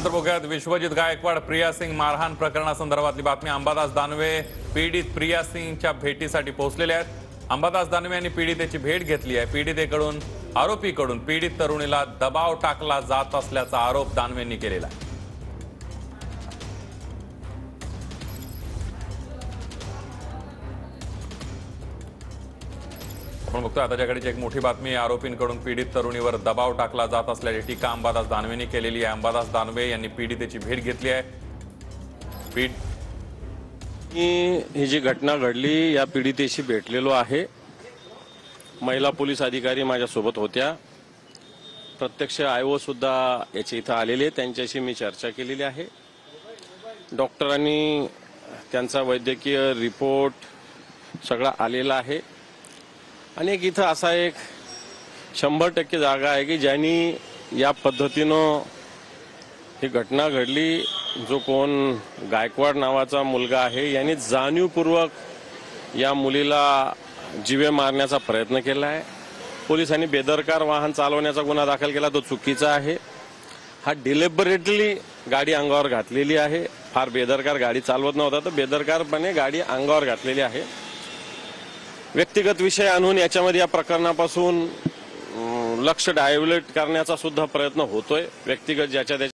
त्यानंतर बघूयात विश्वजित गायकवाड प्रिया सिंग मारहाण प्रकरणासंदर्भातली बातमी। अंबादास दानवे पीडित प्रिया सिंगच्या भेटीसाठी पोहोचलेले आहेत। अंबादास दानवे यांनी पीडितेची भेट घेतली आहे। पीडितेकडून आरोपीकडून पीडित तरुणीला दबाव टाकला जात असल्याचा आरोप दानवेंनी केलेला आहे। आपण बघतोय आता घडीची एक मोठी बातमी। आरोपींकडून पीडित तरुणीवर दबाव टाकला जात असल्याची टीका अंबादास दानवेंनी केलेली आहे। अंबादास दानवे यांनी पीडितेची भेट घेतली आहे। ही जी घटना घडली या पीडितेशी भेटलेलो आहे। महिला पोलीस अधिकारी माझ्यासोबत होत्या। प्रत्यक्ष आयओ सुद्धा याच्या इथं आलेले, त्यांच्याशी मी चर्चा केलेली आहे। डॉक्टरांनी त्यांचा वैद्यकीय रिपोर्ट सगळा आलेला आहे। आणि एक इथं असा एक 100% जागा आहे की ज्यांनी या पद्धतीनं ही घटना घडली। जो कोण गायकवाड नावाचा मुलगा आहे यांनी जाणीवपूर्वक या मुलीला जीवे मारण्याचा प्रयत्न केला आहे। पोलिसांनी बेदरकार वाहन चालवण्याचा गुन्हा दाखल केला, तो चुकीचा आहे। हा डिलिबरेटली गाडी अंगावर घातलेली आहे। फार बेदरकार गाडी चालवत नव्हता, तर बेदरकारपणे गाडी अंगावर घातलेली आहे। व्यक्तिगत विषय आणून याच्यामध्ये या प्रकरणापासून लक्ष डायव्हर्ट करण्याचा सुद्धा प्रयत्न होतोय। व्यक्तिगत ज्याच्या